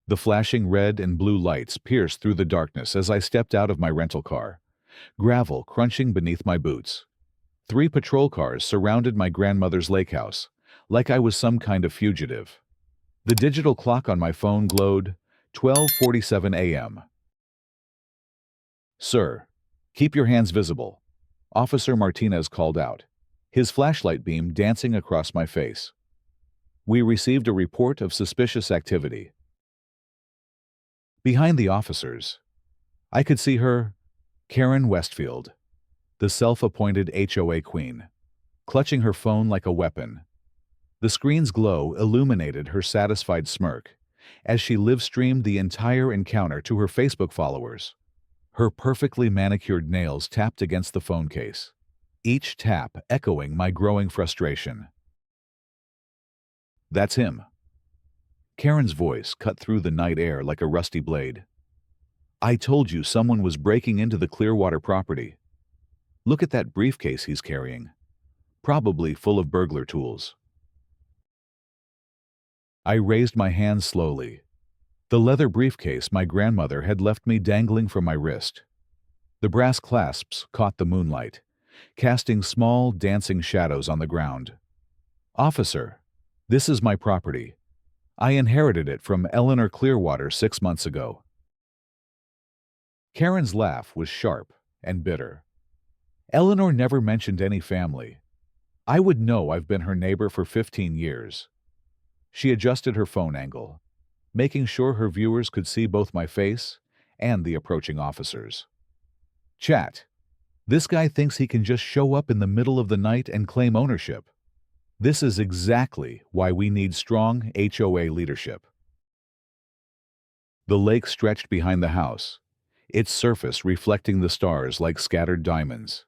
The flashing red and blue lights pierced through the darkness as I stepped out of my rental car, gravel crunching beneath my boots. 3 patrol cars surrounded my grandmother's lake house, like I was some kind of fugitive. The digital clock on my phone glowed 12:47 a.m. "Sir, keep your hands visible," Officer Martinez called out, his flashlight beam dancing across my face. "We received a report of suspicious activity." Behind the officers, I could see her, Karen Westfield, the self-appointed HOA queen, clutching her phone like a weapon. The screen's glow illuminated her satisfied smirk as she live-streamed the entire encounter to her Facebook followers. Her perfectly manicured nails tapped against the phone case, each tap echoing my growing frustration. "That's him." Karen's voice cut through the night air like a rusty blade. "I told you someone was breaking into the Clearwater property. Look at that briefcase he's carrying. Probably full of burglar tools." I raised my hand slowly. The leather briefcase my grandmother had left me dangling from my wrist. The brass clasps caught the moonlight, casting small, dancing shadows on the ground. "Officer, this is my property. I inherited it from Eleanor Clearwater 6 months ago." Karen's laugh was sharp and bitter. "Eleanor never mentioned any family. I would know. I've been her neighbor for 15 years. She adjusted her phone angle, making sure her viewers could see both my face and the approaching officers. "Chat, this guy thinks he can just show up in the middle of the night and claim ownership. This is exactly why we need strong HOA leadership." The lake stretched behind the house, its surface reflecting the stars like scattered diamonds.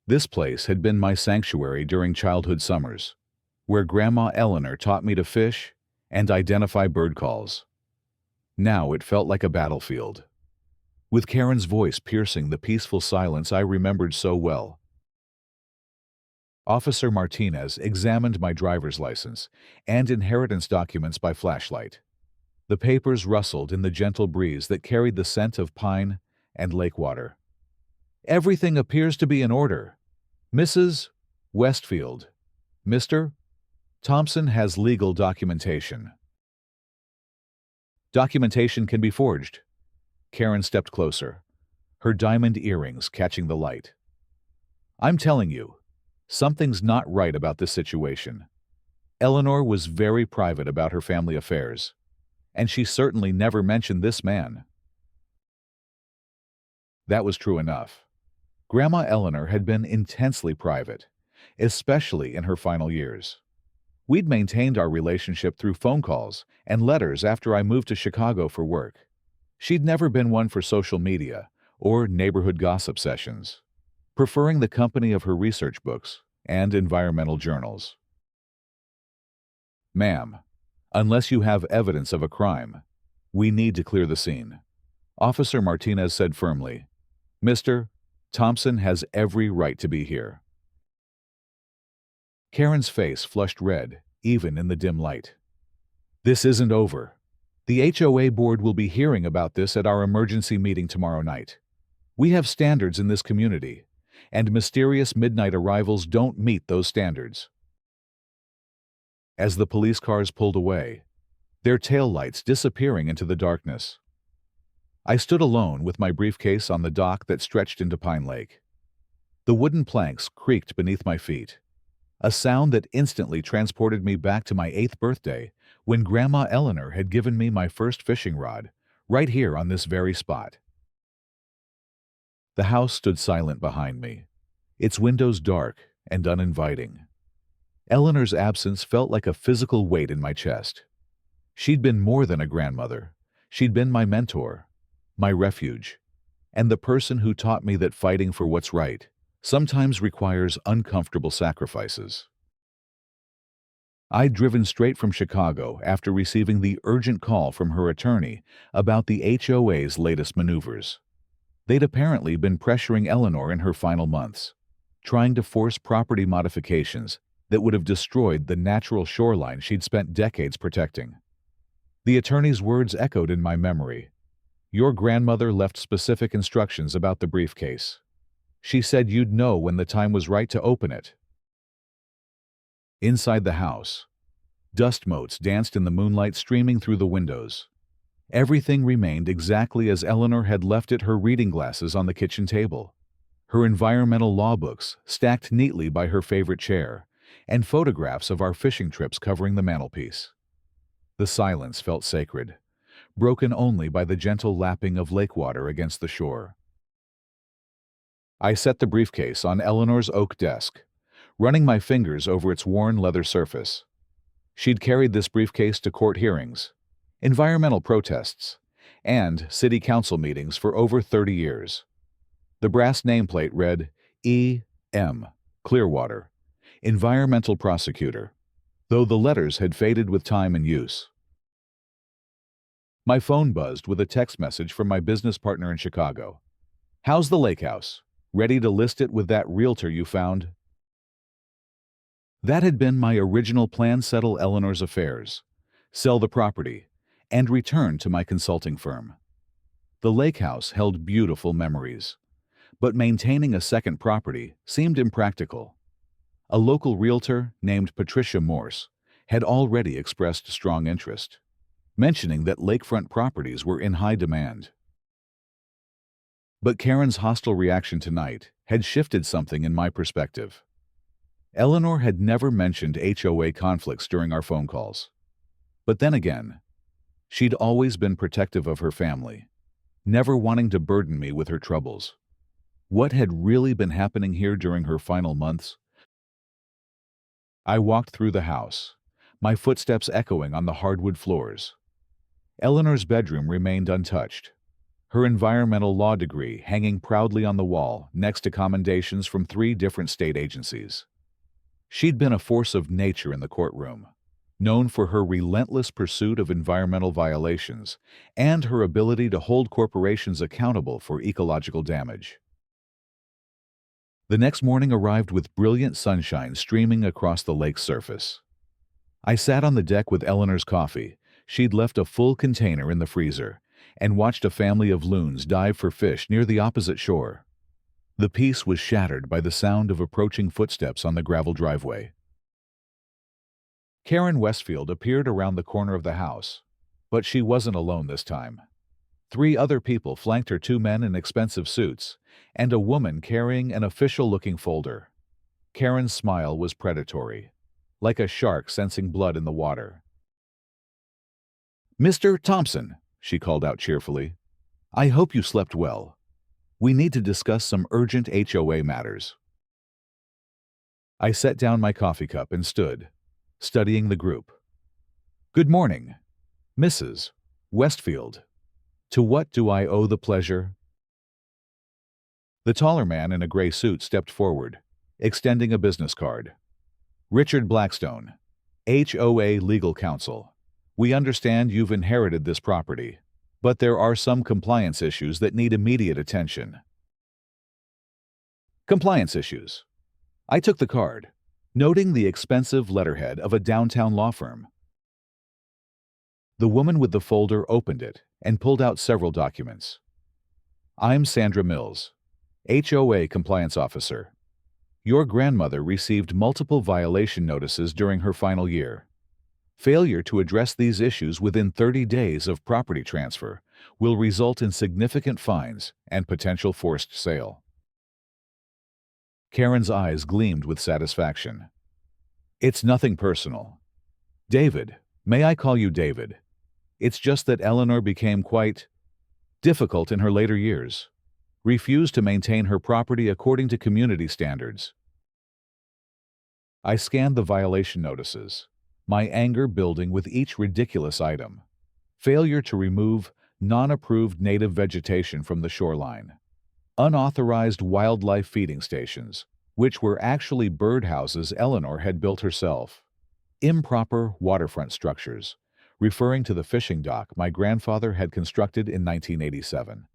This place had been my sanctuary during childhood summers, where Grandma Eleanor taught me to fish and identify bird calls. Now it felt like a battlefield, with Karen's voice piercing the peaceful silence I remembered so well. Officer Martinez examined my driver's license and inheritance documents by flashlight. The papers rustled in the gentle breeze that carried the scent of pine and lake water. "Everything appears to be in order. Mrs. Westfield. Mr. Thompson has legal documentation." "Documentation can be forged." Karen stepped closer, her diamond earrings catching the light. "I'm telling you, something's not right about this situation. Eleanor was very private about her family affairs, and she certainly never mentioned this man." That was true enough. Grandma Eleanor had been intensely private, especially in her final years. We'd maintained our relationship through phone calls and letters after I moved to Chicago for work. She'd never been one for social media or neighborhood gossip sessions, preferring the company of her research books and environmental journals. "Ma'am, unless you have evidence of a crime, we need to clear the scene," Officer Martinez said firmly. "Mr. Thompson has every right to be here." Karen's face flushed red, even in the dim light. "This isn't over. The HOA board will be hearing about this at our emergency meeting tomorrow night. We have standards in this community, and mysterious midnight arrivals don't meet those standards." As the police cars pulled away, their taillights disappearing into the darkness, I stood alone with my briefcase on the dock that stretched into Pine Lake. The wooden planks creaked beneath my feet, a sound that instantly transported me back to my 8th birthday when Grandma Eleanor had given me my first fishing rod, right here on this very spot. The house stood silent behind me, its windows dark and uninviting. Eleanor's absence felt like a physical weight in my chest. She'd been more than a grandmother. She'd been my mentor, my refuge, and the person who taught me that fighting for what's right sometimes requires uncomfortable sacrifices. I'd driven straight from Chicago after receiving the urgent call from her attorney about the HOA's latest maneuvers. They'd apparently been pressuring Eleanor in her final months, trying to force property modifications that would have destroyed the natural shoreline she'd spent decades protecting. The attorney's words echoed in my memory. Your grandmother left specific instructions about the briefcase. She said you'd know when the time was right to open it. Inside the house, dust motes danced in the moonlight streaming through the windows. Everything remained exactly as Eleanor had left it, her reading glasses on the kitchen table, her environmental law books stacked neatly by her favorite chair, and photographs of our fishing trips covering the mantelpiece. The silence felt sacred, broken only by the gentle lapping of lake water against the shore. I set the briefcase on Eleanor's oak desk, running my fingers over its worn leather surface. She'd carried this briefcase to court hearings, environmental protests, and city council meetings for over 30 years. The brass nameplate read E.M. Clearwater, Environmental Prosecutor, though the letters had faded with time and use. My phone buzzed with a text message from my business partner in Chicago. How's the lake house? Ready to list it with that realtor you found? That had been my original plan: settle Eleanor's affairs, sell the property, and return to my consulting firm. The lake house held beautiful memories, but maintaining a second property seemed impractical. A local realtor named Patricia Morse had already expressed strong interest, mentioning that lakefront properties were in high demand. But Karen's hostile reaction tonight had shifted something in my perspective. Eleanor had never mentioned HOA conflicts during our phone calls. But then again, she'd always been protective of her family, never wanting to burden me with her troubles. What had really been happening here during her final months? I walked through the house, my footsteps echoing on the hardwood floors. Eleanor's bedroom remained untouched, her environmental law degree hanging proudly on the wall next to commendations from 3 different state agencies. She'd been a force of nature in the courtroom, known for her relentless pursuit of environmental violations and her ability to hold corporations accountable for ecological damage. The next morning arrived with brilliant sunshine streaming across the lake's surface. I sat on the deck with Eleanor's coffee. She'd left a full container in the freezer and watched a family of loons dive for fish near the opposite shore. The peace was shattered by the sound of approaching footsteps on the gravel driveway. Karen Westfield appeared around the corner of the house, but she wasn't alone this time. 3 other people flanked her: 2 men in expensive suits and a woman carrying an official-looking folder. Karen's smile was predatory, like a shark sensing blood in the water. "Mr. Thompson," she called out cheerfully, "I hope you slept well. We need to discuss some urgent HOA matters." I set down my coffee cup and stood, studying the group. "Good morning, Mrs. Westfield. To what do I owe the pleasure?" The taller man in a gray suit stepped forward, extending a business card. "Richard Blackstone, HOA Legal Counsel. We understand you've inherited this property, but there are some compliance issues that need immediate attention." Compliance issues. I took the card, noting the expensive letterhead of a downtown law firm. The woman with the folder opened it and pulled out several documents. "I'm Sandra Mills, HOA Compliance Officer. Your grandmother received multiple violation notices during her final year. Failure to address these issues within 30 days of property transfer will result in significant fines and potential forced sale." Karen's eyes gleamed with satisfaction. "It's nothing personal. David, may I call you David? It's just that Eleanor became quite difficult in her later years, refused to maintain her property according to community standards." I scanned the violation notices, my anger building with each ridiculous item. Failure to remove non-approved native vegetation from the shoreline. Unauthorized wildlife feeding stations, which were actually birdhouses Eleanor had built herself. Improper waterfront structures, referring to the fishing dock my grandfather had constructed in 1987.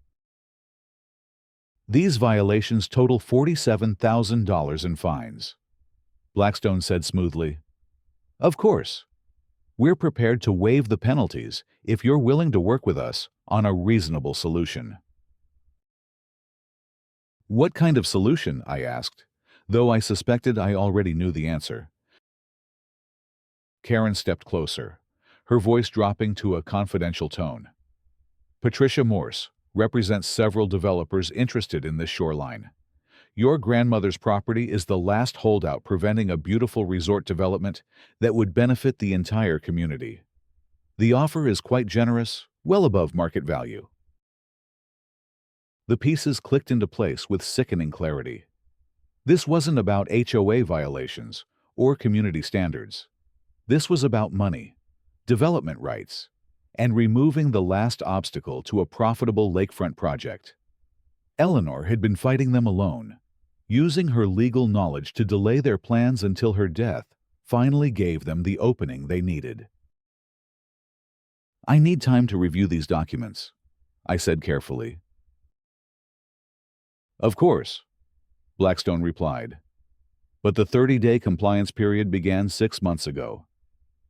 These violations total $47,000 in fines. Blackstone said smoothly, "Of course. We're prepared to waive the penalties if you're willing to work with us on a reasonable solution." "What kind of solution?" I asked, though I suspected I already knew the answer. Karen stepped closer, her voice dropping to a confidential tone. "Patricia Morse represents several developers interested in this shoreline. Your grandmother's property is the last holdout preventing a beautiful resort development that would benefit the entire community. The offer is quite generous, well above market value." The pieces clicked into place with sickening clarity. This wasn't about HOA violations or community standards. This was about money, development rights, and removing the last obstacle to a profitable lakefront project. Eleanor had been fighting them alone, using her legal knowledge to delay their plans until her death finally gave them the opening they needed. "I need time to review these documents," I said carefully. "Of course," Blackstone replied. "But the 30-day compliance period began 6 months ago.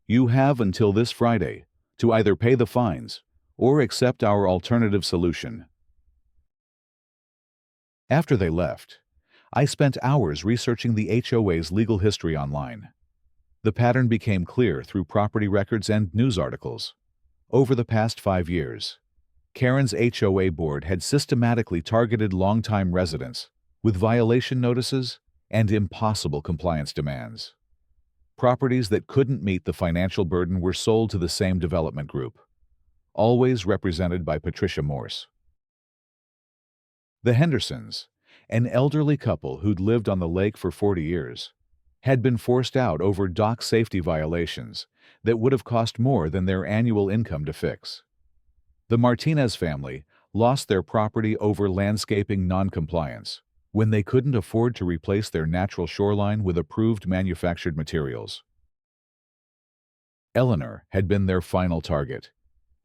You have until this Friday to either pay the fines or accept our alternative solution." After they left, I spent hours researching the HOA's legal history online. The pattern became clear through property records and news articles. Over the past 5 years, Karen's HOA board had systematically targeted longtime residents with violation notices and impossible compliance demands. Properties that couldn't meet the financial burden were sold to the same development group, always represented by Patricia Morse. The Hendersons, an elderly couple who'd lived on the lake for 40 years, had been forced out over dock safety violations that would have cost more than their annual income to fix. The Martinez family lost their property over landscaping noncompliance when they couldn't afford to replace their natural shoreline with approved manufactured materials. Eleanor had been their final target,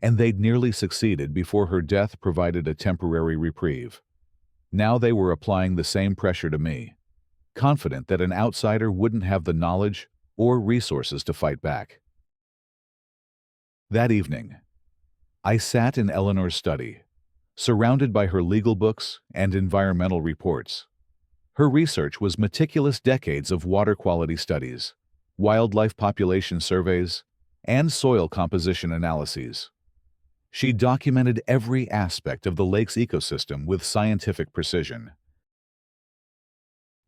and they'd nearly succeeded before her death provided a temporary reprieve. Now they were applying the same pressure to me, confident that an outsider wouldn't have the knowledge or resources to fight back. That evening, I sat in Eleanor's study, surrounded by her legal books and environmental reports. Her research was meticulous decades of water quality studies, wildlife population surveys, and soil composition analyses. She documented every aspect of the lake's ecosystem with scientific precision.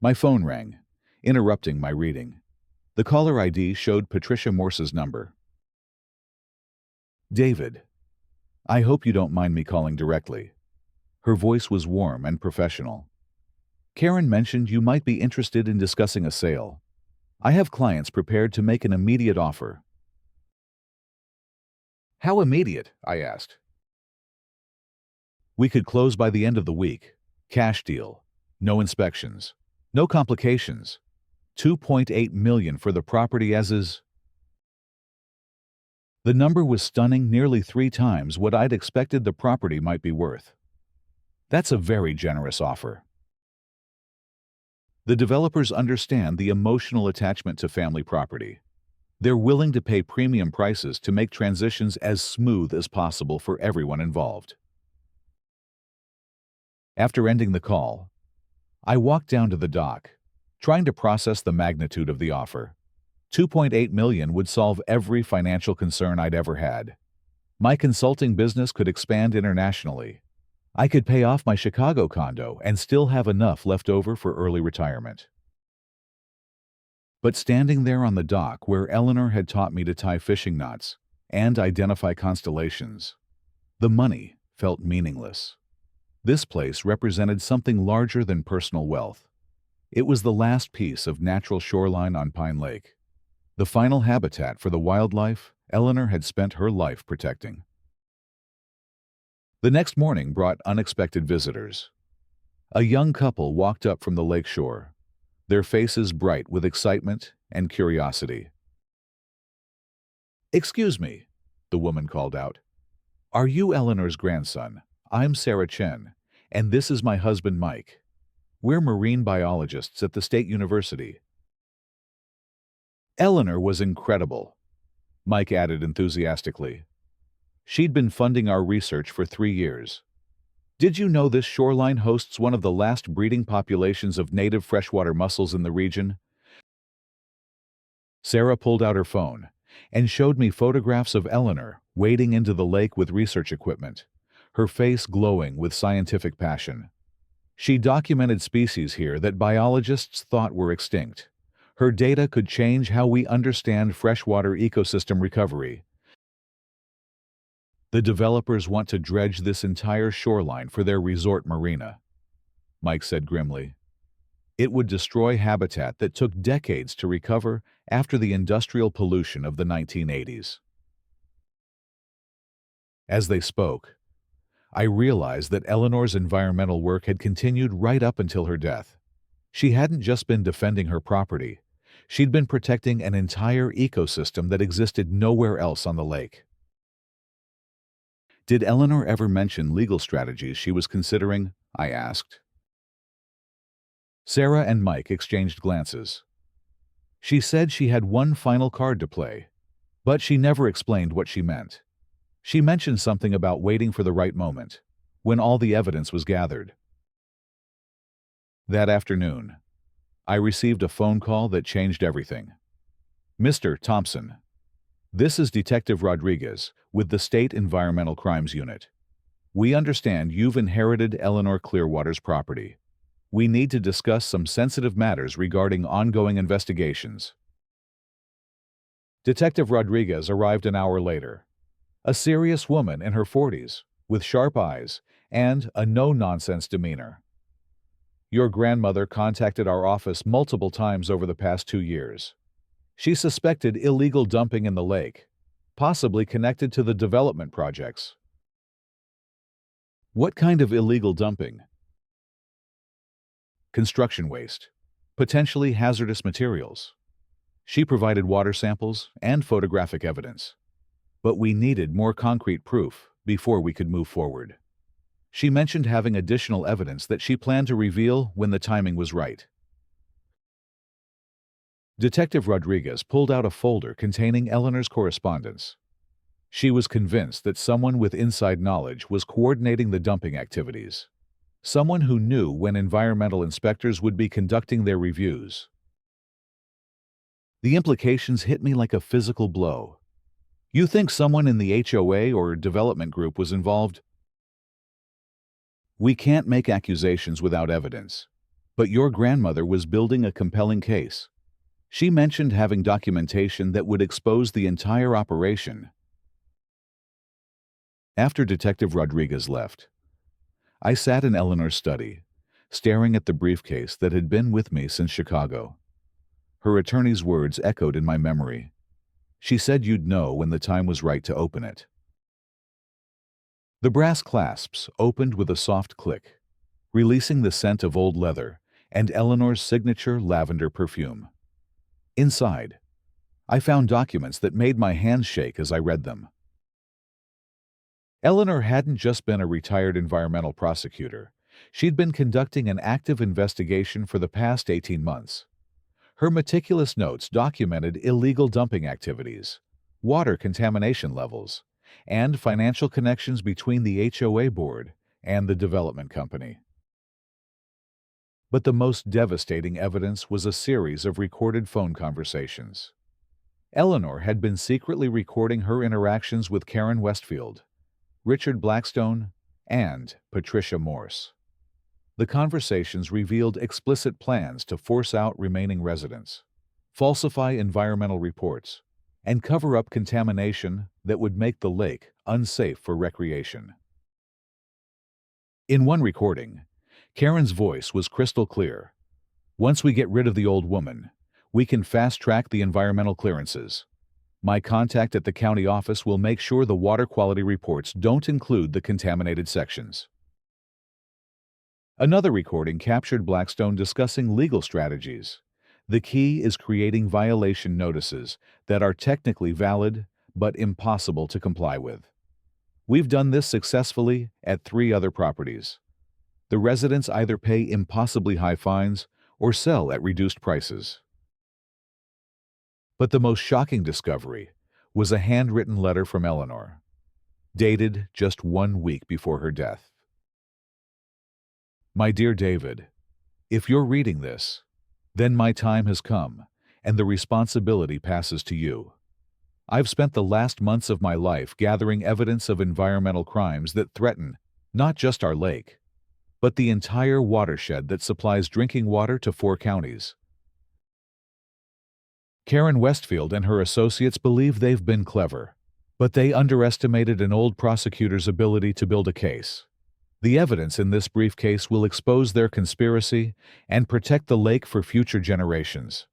My phone rang, interrupting my reading. The caller ID showed Patricia Morse's number. "David, I hope you don't mind me calling directly." Her voice was warm and professional. "Karen mentioned you might be interested in discussing a sale. I have clients prepared to make an immediate offer." "How immediate?" I asked. "We could close by the end of the week. Cash deal. No inspections. No complications. 2.8 million for the property as is." The number was stunning, nearly 3 times what I'd expected the property might be worth. That's a very generous offer. The developers understand the emotional attachment to family property. They're willing to pay premium prices to make transitions as smooth as possible for everyone involved. After ending the call, I walked down to the dock, trying to process the magnitude of the offer. 2.8 million would solve every financial concern I'd ever had. My consulting business could expand internationally. I could pay off my Chicago condo and still have enough left over for early retirement. But standing there on the dock where Eleanor had taught me to tie fishing knots and identify constellations, the money felt meaningless. This place represented something larger than personal wealth. It was the last piece of natural shoreline on Pine Lake, the final habitat for the wildlife Eleanor had spent her life protecting. The next morning brought unexpected visitors. A young couple walked up from the lake shore, their faces bright with excitement and curiosity. "Excuse me," the woman called out. "Are you Eleanor's grandson? I'm Sarah Chen, and this is my husband Mike. We're marine biologists at the State University." Eleanor was incredible. Mike added enthusiastically. She'd been funding our research for 3 years. Did you know this shoreline hosts one of the last breeding populations of native freshwater mussels in the region? Sarah pulled out her phone and showed me photographs of Eleanor wading into the lake with research equipment, her face glowing with scientific passion. She documented species here that biologists thought were extinct. Her data could change how we understand freshwater ecosystem recovery. The developers want to dredge this entire shoreline for their resort marina, Mike said grimly. It would destroy habitat that took decades to recover after the industrial pollution of the 1980s. As they spoke, I realized that Eleanor's environmental work had continued right up until her death. She hadn't just been defending her property, she'd been protecting an entire ecosystem that existed nowhere else on the lake. Did Eleanor ever mention legal strategies she was considering? I asked. Sarah and Mike exchanged glances. She said she had one final card to play, but she never explained what she meant. She mentioned something about waiting for the right moment, when all the evidence was gathered. That afternoon, I received a phone call that changed everything. Mr. Thompson, this is Detective Rodriguez with the State Environmental Crimes Unit. We understand you've inherited Eleanor Clearwater's property. We need to discuss some sensitive matters regarding ongoing investigations. Detective Rodriguez arrived an hour later. A serious woman in her 40s, with sharp eyes and a no-nonsense demeanor. Your grandmother contacted our office multiple times over the past 2 years. She suspected illegal dumping in the lake, possibly connected to the development projects. What kind of illegal dumping? Construction waste, potentially hazardous materials. She provided water samples and photographic evidence. But we needed more concrete proof before we could move forward. She mentioned having additional evidence that she planned to reveal when the timing was right. Detective Rodriguez pulled out a folder containing Eleanor's correspondence. She was convinced that someone with inside knowledge was coordinating the dumping activities. Someone who knew when environmental inspectors would be conducting their reviews. The implications hit me like a physical blow. You think someone in the HOA or development group was involved? We can't make accusations without evidence, but your grandmother was building a compelling case. She mentioned having documentation that would expose the entire operation. After Detective Rodriguez left, I sat in Eleanor's study, staring at the briefcase that had been with me since Chicago. Her attorney's words echoed in my memory. She said you'd know when the time was right to open it. The brass clasps opened with a soft click, releasing the scent of old leather and Eleanor's signature lavender perfume. Inside, I found documents that made my hands shake as I read them. Eleanor hadn't just been a retired environmental prosecutor. She'd been conducting an active investigation for the past 18 months. Her meticulous notes documented illegal dumping activities, water contamination levels, and financial connections between the HOA board and the development company. But the most devastating evidence was a series of recorded phone conversations. Eleanor had been secretly recording her interactions with Karen Westfield, Richard Blackstone, and Patricia Morse. The conversations revealed explicit plans to force out remaining residents, falsify environmental reports, and cover up contamination that would make the lake unsafe for recreation. In one recording, Karen's voice was crystal clear. Once we get rid of the old woman, we can fast-track the environmental clearances. My contact at the county office will make sure the water quality reports don't include the contaminated sections. Another recording captured Blackstone discussing legal strategies. The key is creating violation notices that are technically valid but impossible to comply with. We've done this successfully at 3 other properties. The residents either pay impossibly high fines or sell at reduced prices. But the most shocking discovery was a handwritten letter from Eleanor, dated just 1 week before her death. My dear David, if you're reading this, then my time has come, and the responsibility passes to you. I've spent the last months of my life gathering evidence of environmental crimes that threaten not just our lake, but the entire watershed that supplies drinking water to 4 counties. Karen Westfield and her associates believe they've been clever, but they underestimated an old prosecutor's ability to build a case. The evidence in this briefcase will expose their conspiracy and protect the lake for future generations.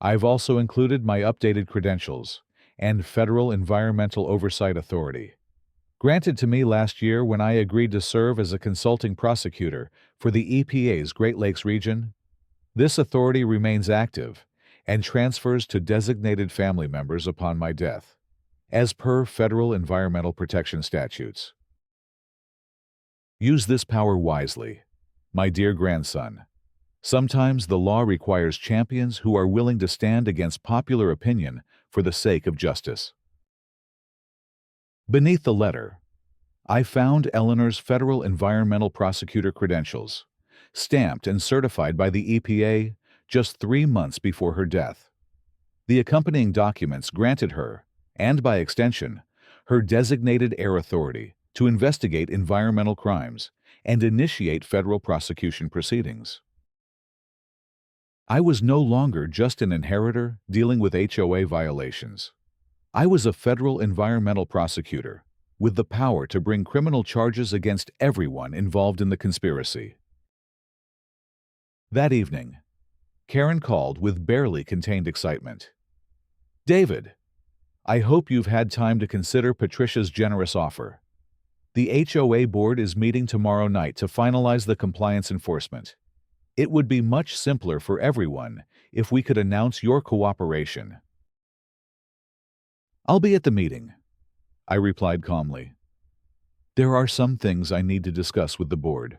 I've also included my updated credentials and Federal Environmental Oversight Authority, granted to me last year when I agreed to serve as a consulting prosecutor for the EPA's Great Lakes region. This authority remains active and transfers to designated family members upon my death, as per federal environmental protection statutes. Use this power wisely, my dear grandson. Sometimes the law requires champions who are willing to stand against popular opinion for the sake of justice. Beneath the letter, I found Eleanor's federal environmental prosecutor credentials, stamped and certified by the EPA just 3 months before her death. The accompanying documents granted her, and by extension, her designated heir authority to investigate environmental crimes and initiate federal prosecution proceedings. I was no longer just an inheritor dealing with HOA violations. I was a federal environmental prosecutor with the power to bring criminal charges against everyone involved in the conspiracy. That evening, Karen called with barely contained excitement. David, I hope you've had time to consider Patricia's generous offer. The HOA board is meeting tomorrow night to finalize the compliance enforcement. It would be much simpler for everyone if we could announce your cooperation. I'll be at the meeting, I replied calmly. There are some things I need to discuss with the board.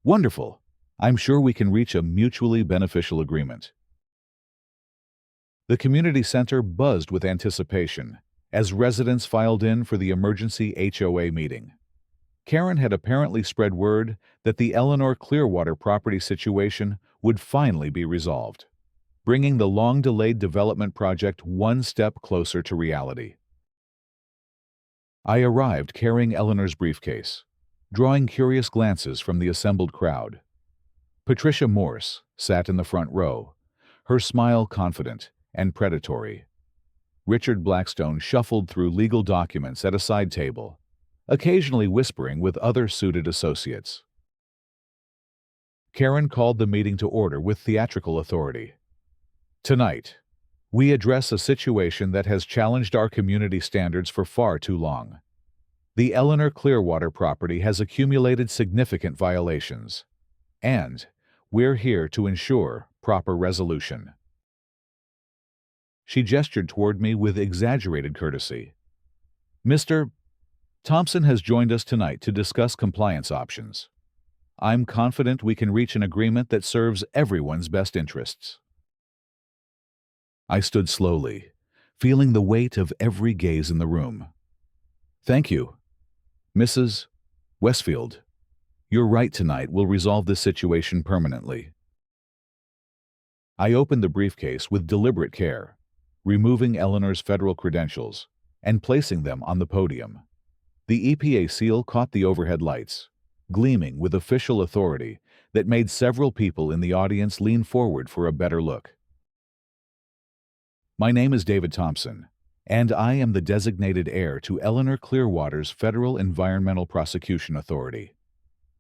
Wonderful. I'm sure we can reach a mutually beneficial agreement. The community center buzzed with anticipation as residents filed in for the emergency HOA meeting. Karen had apparently spread word that the Eleanor Clearwater property situation would finally be resolved, bringing the long-delayed development project one step closer to reality. I arrived carrying Eleanor's briefcase, drawing curious glances from the assembled crowd. Patricia Morse sat in the front row, her smile confident and predatory. Richard Blackstone shuffled through legal documents at a side table, occasionally whispering with other suited associates. Karen called the meeting to order with theatrical authority. Tonight, we address a situation that has challenged our community standards for far too long. The Eleanor Clearwater property has accumulated significant violations, and we're here to ensure proper resolution. She gestured toward me with exaggerated courtesy. Mr. Thompson has joined us tonight to discuss compliance options. I'm confident we can reach an agreement that serves everyone's best interests. I stood slowly, feeling the weight of every gaze in the room. Thank you, Mrs. Westfield. Your right tonight will resolve this situation permanently. I opened the briefcase with deliberate care, removing Eleanor's federal credentials and placing them on the podium. The EPA seal caught the overhead lights, gleaming with official authority that made several people in the audience lean forward for a better look. My name is David Thompson, and I am the designated heir to Eleanor Clearwater's Federal Environmental Prosecution Authority.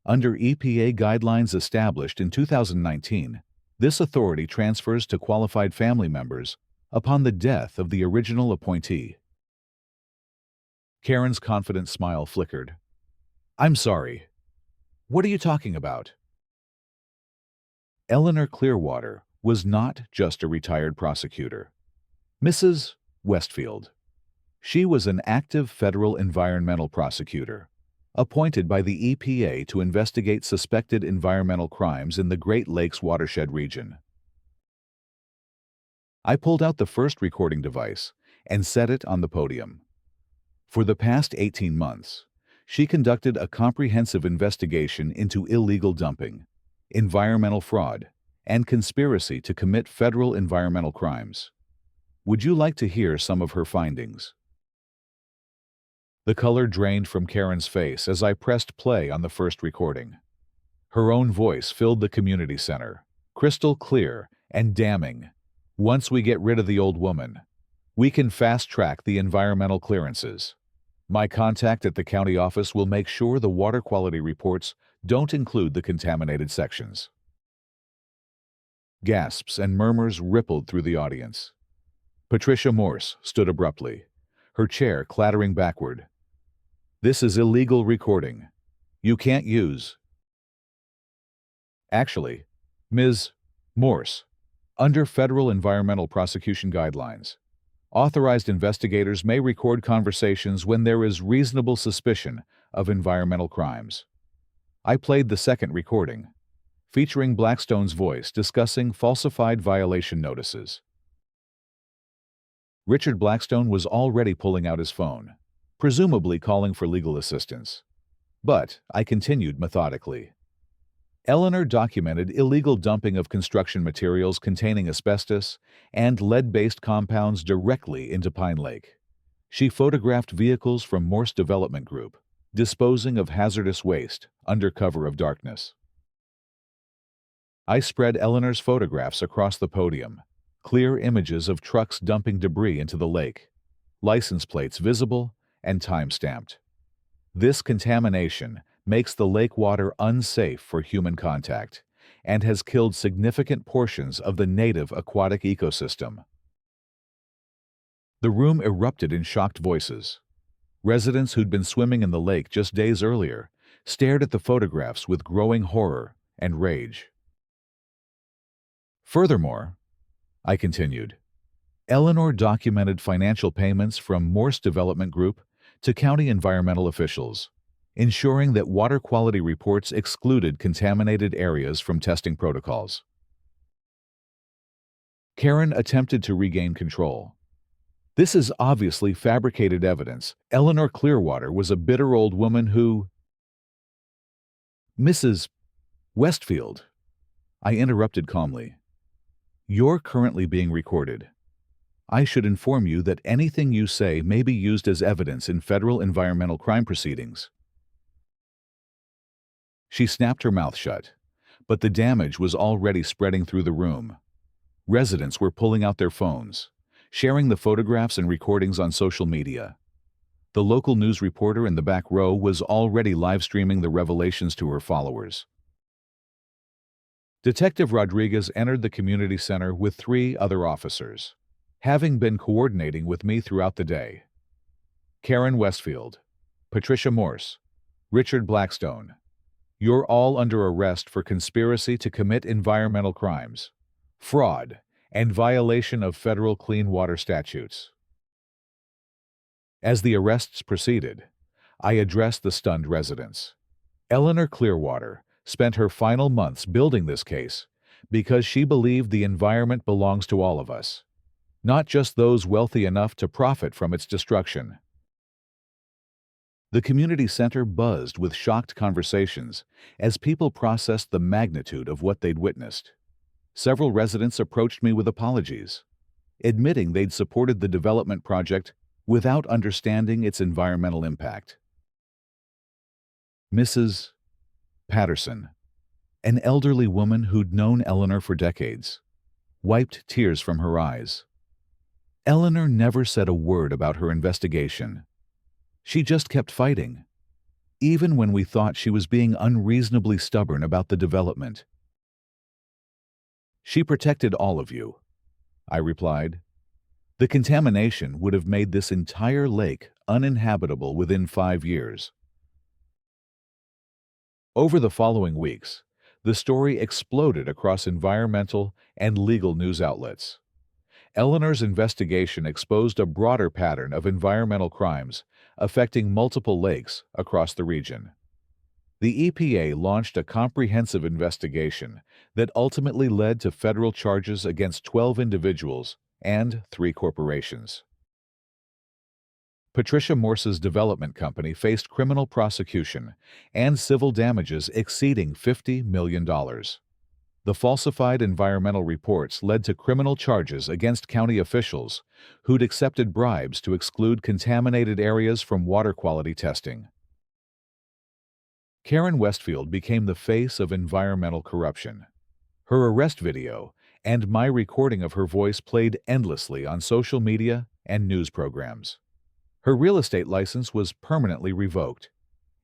Under EPA guidelines established in 2019, this authority transfers to qualified family members upon the death of the original appointee. Karen's confident smile flickered. I'm sorry. What are you talking about? Eleanor Clearwater was not just a retired prosecutor. Mrs. Westfield. She was an active federal environmental prosecutor, appointed by the EPA to investigate suspected environmental crimes in the Great Lakes watershed region. I pulled out the first recording device and set it on the podium. For the past 18 months, she conducted a comprehensive investigation into illegal dumping, environmental fraud, and conspiracy to commit federal environmental crimes. Would you like to hear some of her findings? The color drained from Karen's face as I pressed play on the first recording. Her own voice filled the community center, crystal clear and damning. Once we get rid of the old woman, we can fast-track the environmental clearances. My contact at the county office will make sure the water quality reports don't include the contaminated sections. Gasps and murmurs rippled through the audience. Patricia Morse stood abruptly, her chair clattering backward. "This is illegal recording. You can't use." Actually, Ms. Morse, under federal environmental prosecution guidelines, authorized investigators may record conversations when there is reasonable suspicion of environmental crimes. I played the second recording, featuring Blackstone's voice discussing falsified violation notices. Richard Blackstone was already pulling out his phone, presumably calling for legal assistance. But I continued methodically. Eleanor documented illegal dumping of construction materials containing asbestos and lead-based compounds directly into Pine Lake. She photographed vehicles from Morse Development Group, disposing of hazardous waste under cover of darkness. I spread Eleanor's photographs across the podium, clear images of trucks dumping debris into the lake, license plates visible and time-stamped. This contamination makes the lake water unsafe for human contact and has killed significant portions of the native aquatic ecosystem. The room erupted in shocked voices. Residents who'd been swimming in the lake just days earlier stared at the photographs with growing horror and rage. Furthermore, I continued, Eleanor documented financial payments from Morse Development Group to county environmental officials, ensuring that water quality reports excluded contaminated areas from testing protocols. Karen attempted to regain control. "This is obviously fabricated evidence. Eleanor Clearwater was a bitter old woman who—" "Mrs. Westfield," I interrupted calmly, "you're currently being recorded. I should inform you that anything you say may be used as evidence in federal environmental crime proceedings." She snapped her mouth shut, but the damage was already spreading through the room. Residents were pulling out their phones, sharing the photographs and recordings on social media. The local news reporter in the back row was already live-streaming the revelations to her followers. Detective Rodriguez entered the community center with 3 other officers, having been coordinating with me throughout the day. Karen Westfield, Patricia Morse, Richard Blackstone, you're all under arrest for conspiracy to commit environmental crimes, fraud, and violation of federal clean water statutes. As the arrests proceeded, I addressed the stunned residents. Eleanor Clearwater spent her final months building this case because she believed the environment belongs to all of us, not just those wealthy enough to profit from its destruction. The community center buzzed with shocked conversations as people processed the magnitude of what they'd witnessed. Several residents approached me with apologies, admitting they'd supported the development project without understanding its environmental impact. Mrs. Patterson, an elderly woman who'd known Eleanor for decades, wiped tears from her eyes. Eleanor never said a word about her investigation. She just kept fighting, even when we thought she was being unreasonably stubborn about the development. "She protected all of you," I replied. "The contamination would have made this entire lake uninhabitable within 5 years." Over the following weeks, the story exploded across environmental and legal news outlets. Eleanor's investigation exposed a broader pattern of environmental crimes affecting multiple lakes across the region. The EPA launched a comprehensive investigation that ultimately led to federal charges against 12 individuals and 3 corporations. Patricia Morse's development company faced criminal prosecution and civil damages exceeding $50 million. The falsified environmental reports led to criminal charges against county officials who'd accepted bribes to exclude contaminated areas from water quality testing. Karen Westfield became the face of environmental corruption. Her arrest video and my recording of her voice played endlessly on social media and news programs. Her real estate license was permanently revoked,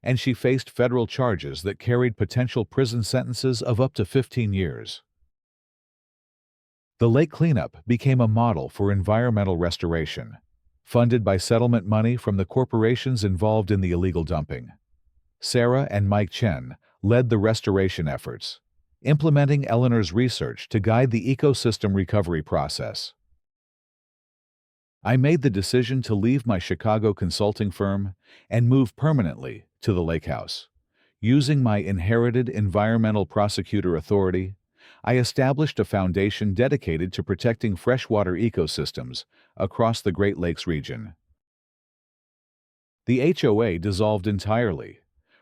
and she faced federal charges that carried potential prison sentences of up to 15 years. The lake cleanup became a model for environmental restoration, funded by settlement money from the corporations involved in the illegal dumping. Sarah and Mike Chen led the restoration efforts, implementing Eleanor's research to guide the ecosystem recovery process. I made the decision to leave my Chicago consulting firm and move permanently to the lake house. Using my inherited environmental prosecutor authority, I established a foundation dedicated to protecting freshwater ecosystems across the Great Lakes region. The HOA dissolved entirely,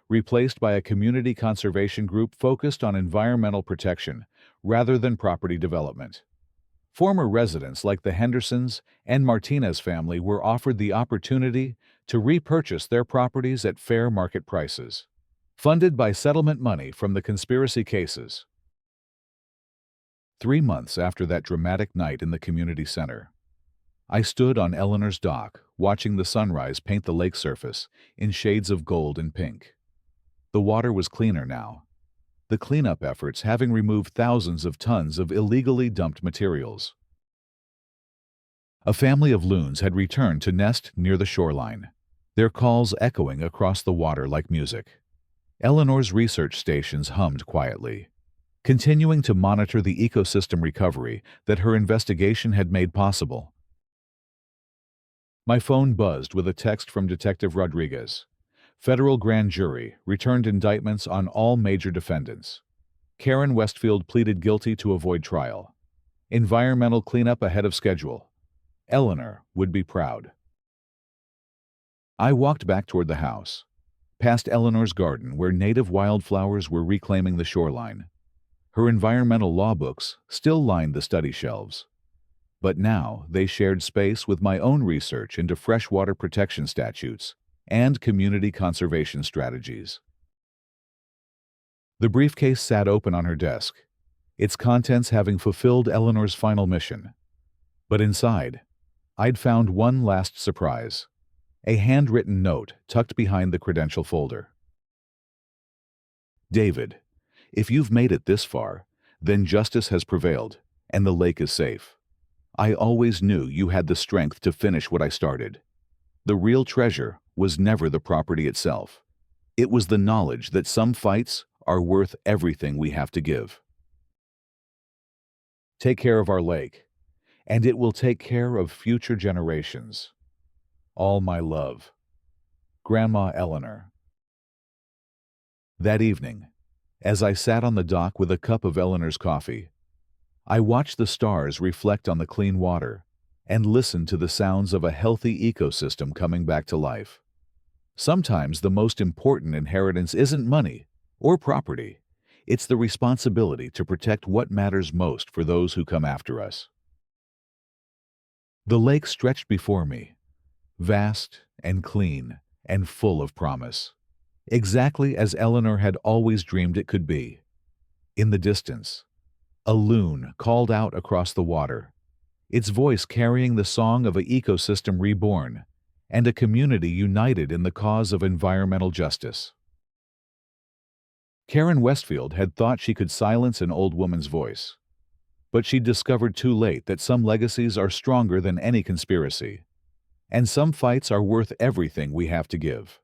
replaced by a community conservation group focused on environmental protection rather than property development. Former residents like the Hendersons and Martinez family were offered the opportunity to repurchase their properties at fair market prices, funded by settlement money from the conspiracy cases. 3 months after that dramatic night in the community center, I stood on Eleanor's dock, watching the sunrise paint the lake surface in shades of gold and pink. The water was cleaner now, the cleanup efforts having removed thousands of tons of illegally dumped materials. A family of loons had returned to nest near the shoreline, their calls echoing across the water like music. Eleanor's research stations hummed quietly, continuing to monitor the ecosystem recovery that her investigation had made possible. My phone buzzed with a text from Detective Rodriguez. Federal grand jury returned indictments on all major defendants. Karen Westfield pleaded guilty to avoid trial. Environmental cleanup ahead of schedule. Eleanor would be proud. I walked back toward the house, past Eleanor's garden where native wildflowers were reclaiming the shoreline. Her environmental law books still lined the study shelves, but now they shared space with my own research into freshwater protection statutes and community conservation strategies. The briefcase sat open on her desk, its contents having fulfilled Eleanor's final mission. But inside, I'd found one last surprise, a handwritten note tucked behind the credential folder. David, if you've made it this far, then justice has prevailed, and the lake is safe. I always knew you had the strength to finish what I started. The real treasure was never the property itself. It was the knowledge that some fights are worth everything we have to give. Take care of our lake, and it will take care of future generations. All my love. Grandma Eleanor. That evening, as I sat on the dock with a cup of Eleanor's coffee, I watched the stars reflect on the clean water and listened to the sounds of a healthy ecosystem coming back to life. Sometimes the most important inheritance isn't money or property. It's the responsibility to protect what matters most for those who come after us. The lake stretched before me, vast and clean and full of promise, exactly as Eleanor had always dreamed it could be. In the distance, a loon called out across the water, its voice carrying the song of an ecosystem reborn and a community united in the cause of environmental justice. Karen Westfield had thought she could silence an old woman's voice, but she discovered too late that some legacies are stronger than any conspiracy, and some fights are worth everything we have to give.